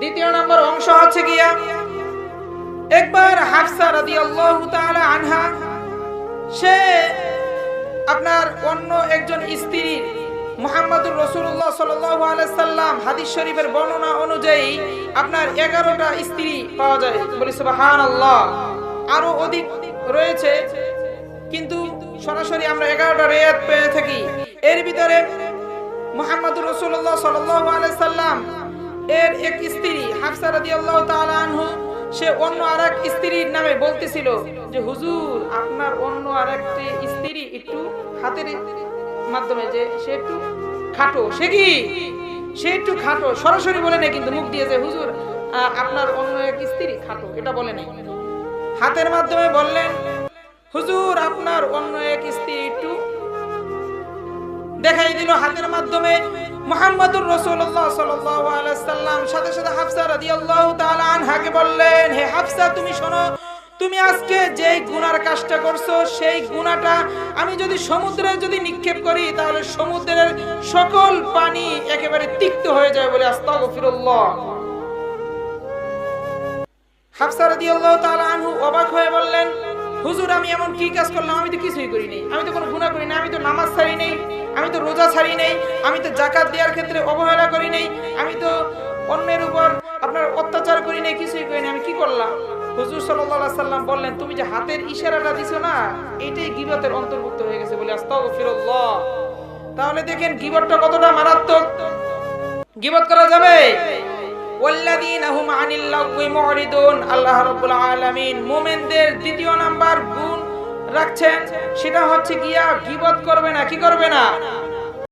দ্বিতীয় নম্বর অংশ হচ্ছে গিয়া, একবার হাফসা রাদিয়াল্লাহু তাআলা আনহা সে আপনার অন্য একজন স্ত্রী মুহাম্মদুর রাসূলুল্লাহ সাল্লাল্লাহু আলাইহি সাল্লাম হাদিস শরীফের বর্ণনা অনুযায়ী আপনার 11টা স্ত্রী পাওয়া যায়, বলি সুবহানাল্লাহ। আরো অধিক রয়েছে, কিন্তু সরাসরি আমরা 11টা রিওয়ায়াত পেয়ে থাকি। এর ভিতরে মুহাম্মদুর রাসূলুল্লাহ সাল্লাল্লাহু আলাইহি সাল্লাম এর এক স্ত্রী হাফসা রাদিয়াল্লাহু তাআলা আনহু সে অন্য আরেক স্ত্রীর নামে বলতেছিল যে হুজুর আপনার অন্য আরেকটি স্ত্রী একটু হাতের মাধ্যমে যে সে একটু খাটো, সে কি সে একটু খাটো, সরাসরি বলে নাই কিন্তু মুখ দিয়ে যে হুজুর আপনার অন্য এক স্ত্রী খাটো, এটা বলে নাই, হাতের মাধ্যমে বললেন হুজুর আপনার অন্য এক স্ত্রী একটু দেখাই দিল হাতের মাধ্যমে। মুহাম্মদুর রাসূলুল্লাহ সাল্লাল্লাহু আলাইহি সাল্লাম সাথে সাথে হাফসা রাদিয়াল্লাহু তাআলা আনহাকে বললেন, হে হাফসা তুমি শোনো, তুমি আজকে যেই গুনার কাজটা করছো সেই গুনাহটা আমি যদি সমুদ্রে যদি নিক্ষেপ করি তাহলে সমুদ্রের সকল পানি একেবারে তিক্ত হয়ে যায়, বলে আস্তাগফিরুল্লাহ। হাফসা রাদিয়াল্লাহু তাআলা আনহু অবাক হয়ে বললেন, হুজুর আমি এমন কি কাজ করলাম? আমি তো কিছুই করি নাই, আমি তো কোনো গুনাহ করি নাই, আমি তো নামাজ ছাড়ি নাই, আমি তো রোজা ছাড়ি নাই, আমি তো যাকাত দেওয়ার ক্ষেত্রে অবহেলা করি নাই, আমি তো অন্যের উপর আপনার অত্যাচার করি নাই, কিছুই করি নাই, আমি কি করলাম? হুজুর সাল্লাল্লাহু আলাইহি সাল্লাম বললেন, তুমি যে হাতের ইশারাটা দিছো না এটাই গীবতের অন্তর্ভুক্ত হয়ে গেছে, বলে আস্তাগফিরুল্লাহ। তাহলে দেখেন গীবতটা কতটা মারাত্মক। গীবত করা যাবে? ওয়াল্লাযীনা হুম আনিল লাগওয়ি মুরিদুন। আল্লাহ রাব্বুল আলামিন মুমিনদের দ্বিতীয় নাম্বার গুণ রাখছেন, সেটা হচ্ছে গিয়া গীবত করবে না। কি করবে না?